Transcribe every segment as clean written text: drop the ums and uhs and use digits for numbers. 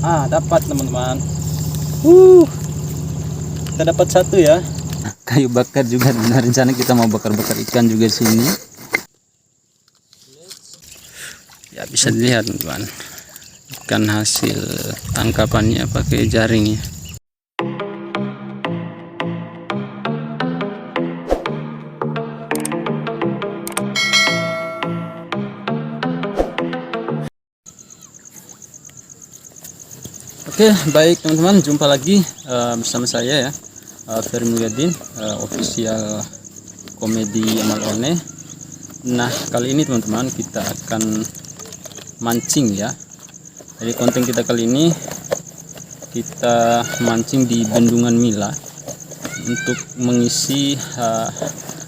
Dapat teman-teman. Kita dapat satu ya. Kayu bakar juga. Nah, rencana kita mau bakar-bakar ikan juga di sini. Ya bisa dilihat teman-teman. Ikan hasil tangkapannya pakai jaring ya. Oke, baik teman-teman, jumpa lagi bersama saya ya, Ferry Mulyadin, official komedi Amal One. Nah, kali ini teman-teman kita akan mancing ya. Jadi konten kita kali ini kita mancing di Bendungan Mila untuk mengisi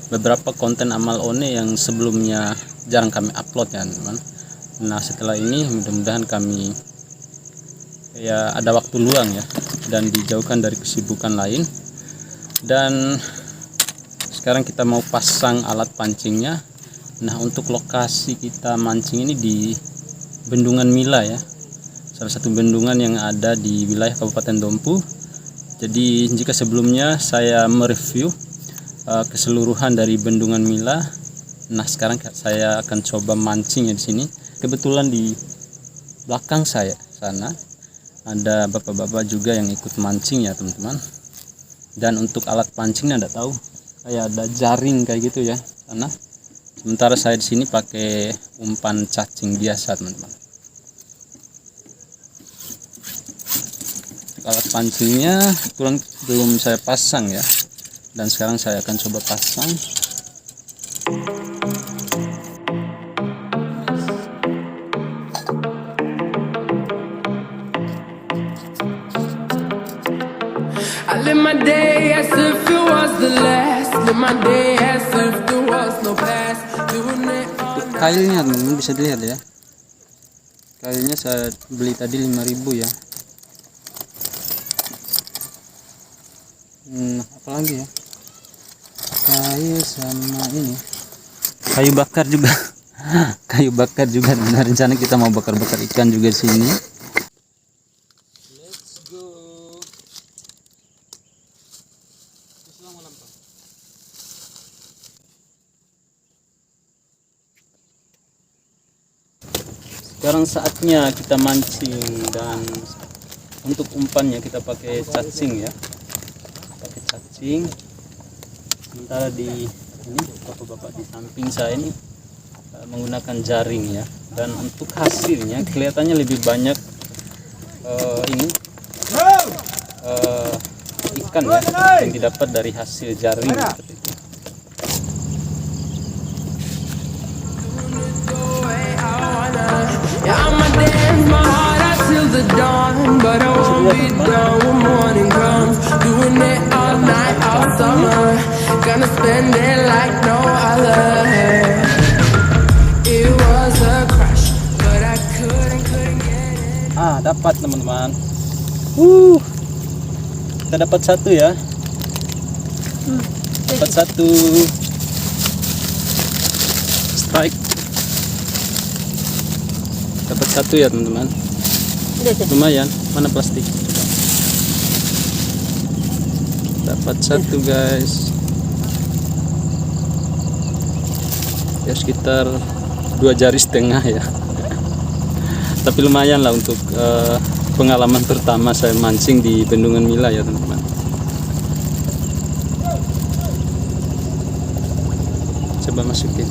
beberapa konten Amal One yang sebelumnya jarang kami upload ya teman-teman. Nah, setelah ini mudah-mudahan kami ya ada waktu luang ya dan dijauhkan dari kesibukan lain. Dan sekarang kita mau pasang alat pancingnya. Nah, untuk lokasi kita mancing ini di Bendungan Mila ya, salah satu bendungan yang ada di wilayah Kabupaten Dompu. Jadi jika sebelumnya saya mereview keseluruhan dari Bendungan Mila, nah sekarang saya akan coba mancingnya di sini. Kebetulan di belakang saya sana ada bapak-bapak juga yang ikut mancing ya teman-teman. Dan untuk alat pancingnya Anda tahu kayak ada jaring kayak gitu ya sana. Sementara saya di sini pakai umpan cacing biasa teman-teman. Alat pancingnya belum saya pasang ya. Dan sekarang saya akan coba pasang. I live my day as if it was the last. Live my day as if there was no past. Doing it all Untuk kailnya teman-teman bisa dilihat ya. Kailnya saya beli tadi 5.000 ya. Apalagi ya? Kayu sama ini. Kayu bakar juga. Kayu bakar juga. Nah, rencana kita mau bakar-bakar ikan juga di sini. Let's go. Sekarang saatnya kita mancing, dan untuk umpannya kita pakai cacing ya, pakai cacing. Sementara di ini bapak-bapak di samping saya ini menggunakan jaring ya. Dan untuk hasilnya kelihatannya lebih banyak ikan ya yang didapat dari hasil jaring seperti itu. Yeah, I'ma dance my heart out till the dawn, but I won't be done when morning comes. Doing it all night, all summer. Gonna spend it like no other. It was a crush, but I couldn't get it. Dapat teman-teman. Kita dapat satu ya. Dapat satu. Strike. Dapat satu ya teman-teman. Lumayan. Mana plastik? Dapat satu guys. Ya sekitar 2,5 jari ya. Tapi lumayan lah untuk pengalaman pertama saya mancing di Bendungan Mila ya teman-teman. Coba masukin.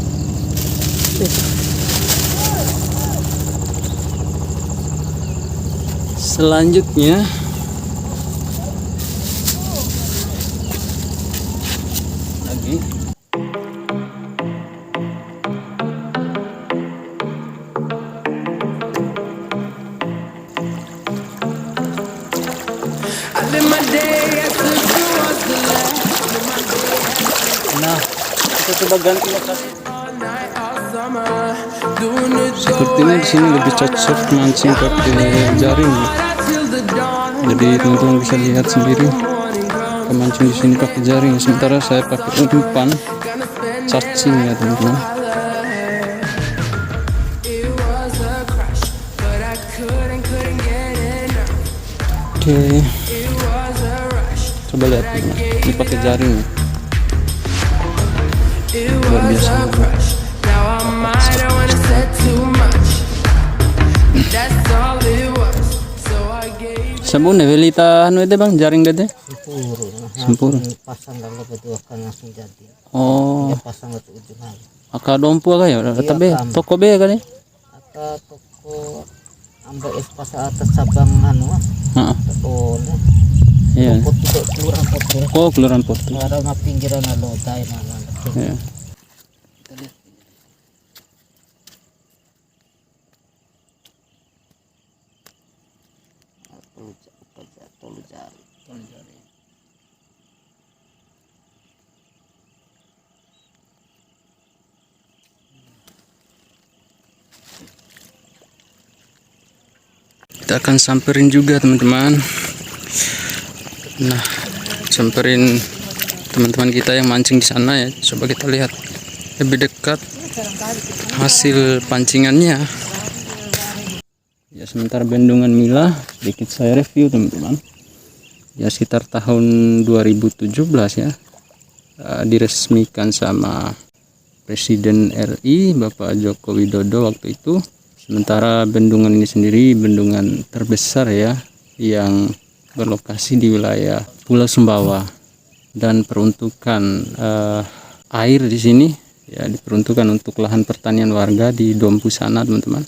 Selanjutnya lagi I live my day as if it was the last. nah kita coba ganti lokasi. All night, all summer. Doing it sepertinya di sini lebih cocok mancing pakai jaring ya. till the dawn. Jadi teman-teman bisa lihat sendiri mancing di sini pakai jaring, sementara saya pakai umpan cacing ya teman-teman. It was a crush, but I couldn't get enough. Oke, coba lihat ini pakai jaring. Luar biasa. Sabun ya velita anu itu bang jaring deh. Sempur. Pasang kalau berdua kan langsung jadi. Oh, Ya pasang ke ujung aja. aka dompu aga ya. Tapi toko be kan ya. Atau toko ambil es pasar atas cabang anu. Heeh. Toko Iya. toko itu kelurahan Potul. Oh, Kelurahan Potul. Ada mah pinggiran lodai mana. Iya. Tolu jari. Kita akan samperin juga teman-teman. Nah, samperin teman-teman kita yang mancing di sana ya. Coba kita lihat lebih dekat hasil pancingannya. Ya, sementara bendungan Mila sedikit saya review teman-teman. Ya, sekitar tahun 2017 ya. Diresmikan sama Presiden RI Bapak Joko Widodo waktu itu. Sementara bendungan ini sendiri bendungan terbesar ya yang berlokasi di wilayah Pulau Sumbawa, dan peruntukan air di sini ya diperuntukkan untuk lahan pertanian warga di Dompu sana teman-teman.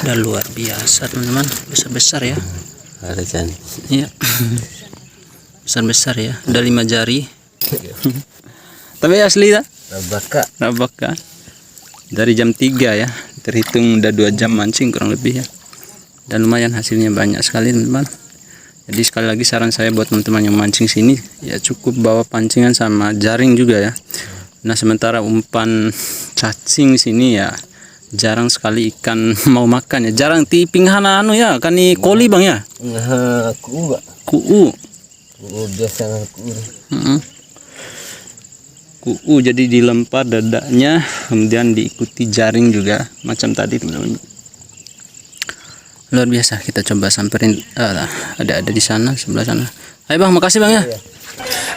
Udah luar biasa teman-teman, besar-besar ya. Ada jan. Iya. Besar-besar ya, udah 5 jari. Tapi asli tak? Rabaka. Dari jam 3 ya, terhitung udah 2 jam mancing kurang lebih ya. Dan lumayan hasilnya banyak sekali teman-teman. Jadi sekali lagi saran saya buat teman-teman yang mancing sini ya cukup bawa pancingan sama jaring juga ya. Nah, sementara umpan cacing sini ya jarang sekali ikan mau makan ya. Jarang tiping hana anu ya, kan ni koli bang ya. Nah, kuu. Kuu. Biasa kuu. Kuu jadi dilempar dadanya, kemudian diikuti jaring juga macam tadi teman-teman. Luar biasa. Kita coba samperin ada di sana, sebelah sana. Ayo bang, makasih bang ya.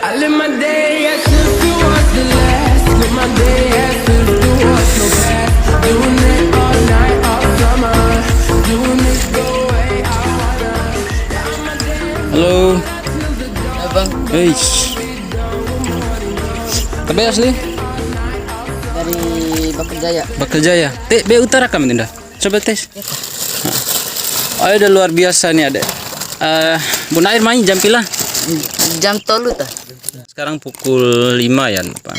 I live my day as if it was the last. Live my day as if there was no past. Doing it all night, all summer. Doing it the way I wanna. Halo. Abang Hei. Tapi asli dari Bakal Jaya. Bakal Jaya. Be utara kami tindak. Coba tes. Ayo, udah luar biasa nih ada. Bun air main jam pila? Jam tolu tah. Sekarang pukul 5 ya Pak.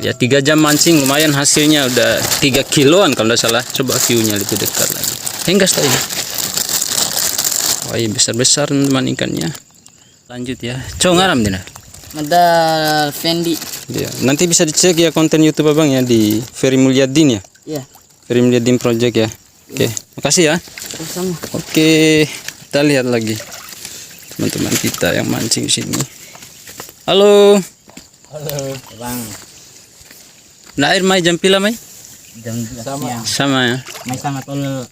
Ya 3 jam mancing lumayan hasilnya udah 3 kiloan kalau tidak salah. Coba view-nya lebih dekat lagi. Henggas tadi. Wah, iya besar-besar teman ikannya. Lanjut ya. Cow ngaram tidak? Ada Fendi. Ya, nanti bisa dicek ya konten YouTube Abang ya di Ferry Mulyadin ya. Iya. Ferry Mulyadin Project ya. Oke, makasih ya. Sama. Oke, kita lihat lagi teman-teman kita yang mancing sini. Halo. Halo, Bang. Nah, air mai jam pila mai? Jam sama. Sama ya. Mai sama tol.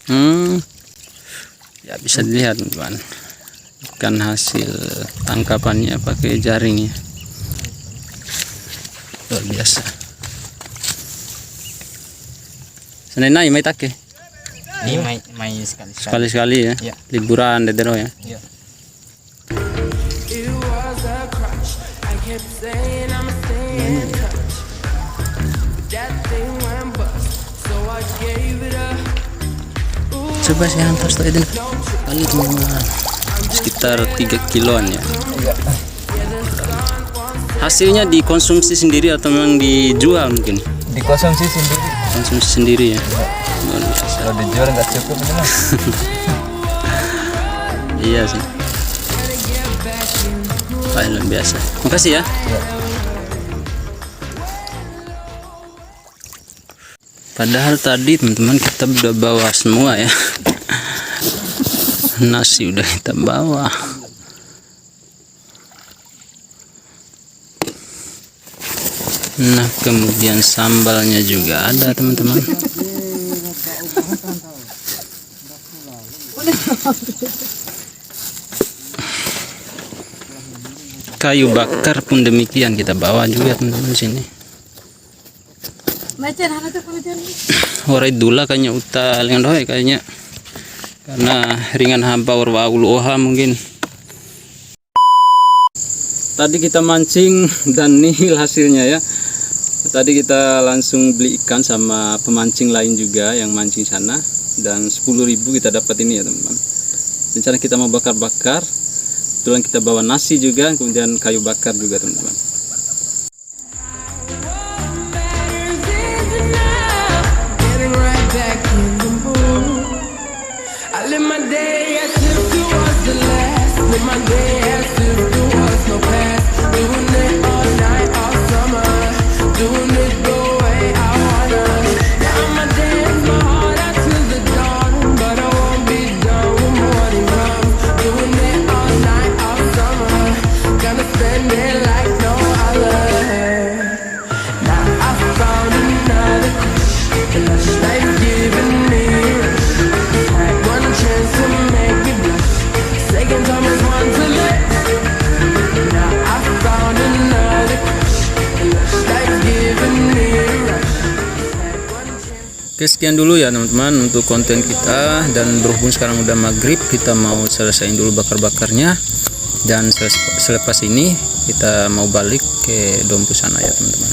Ya bisa dilihat teman-teman. Ikan hasil tangkapannya pakai jaring ya. Luar biasa. Senin nai mai take. Ini mai sekali. Sekali-sekali ya. Iya. Liburan dedero ya. Iya. It was a crutch. I kept saying I'ma stay in touch. That thing went bust, so I gave it up. Coba saya hantar setelah itu kali teman-teman. Sekitar 3 kiloan ya. Hasilnya dikonsumsi sendiri atau memang dijual mungkin? Dikonsumsi sendiri. Konsumsi sendiri ya. Luar biasa. Kalau dijual nggak cukup memang. Iya sih. Wah, luar biasa. Makasih ya. Padahal tadi teman-teman kita udah bawa semua ya. Nasi udah kita bawa. Nah, kemudian sambalnya juga ada teman-teman. Kayu bakar pun demikian kita bawa juga teman-teman sini. Macam apa tuh pengajaran? Horai dula kayaknya uta lengan doy kayaknya. Karena ringan hampa warwa oha mungkin. Tadi kita mancing dan nihil hasilnya ya. Tadi kita langsung beli ikan sama pemancing lain juga yang mancing sana, dan 10.000 kita dapat ini ya teman-teman. Rencana kita mau bakar-bakar, kebetulan kita bawa nasi juga, kemudian kayu bakar juga teman-teman. Getting right back in the mood. I live my day as if it was the last. Live my day as if there was no past. Doing it all night, all summer. Doing it the way I wanna. Yeah, I'ma dance my heart out till the dawn, but I won't be done when morning comes. Doing it all night, all summer. Gonna spend it like no other. Now I found another crush. The lush life giving me a rush. Had one chance to make me blush. Second time is one to less. Now I found another crush. The lush life giving me a rush. Had one chance. Oke, sekian dulu ya teman-teman untuk konten kita, dan berhubung sekarang udah maghrib, kita mau selesaiin dulu bakar-bakarnya, dan selepas ini kita mau balik ke Dompu sana ya teman-teman.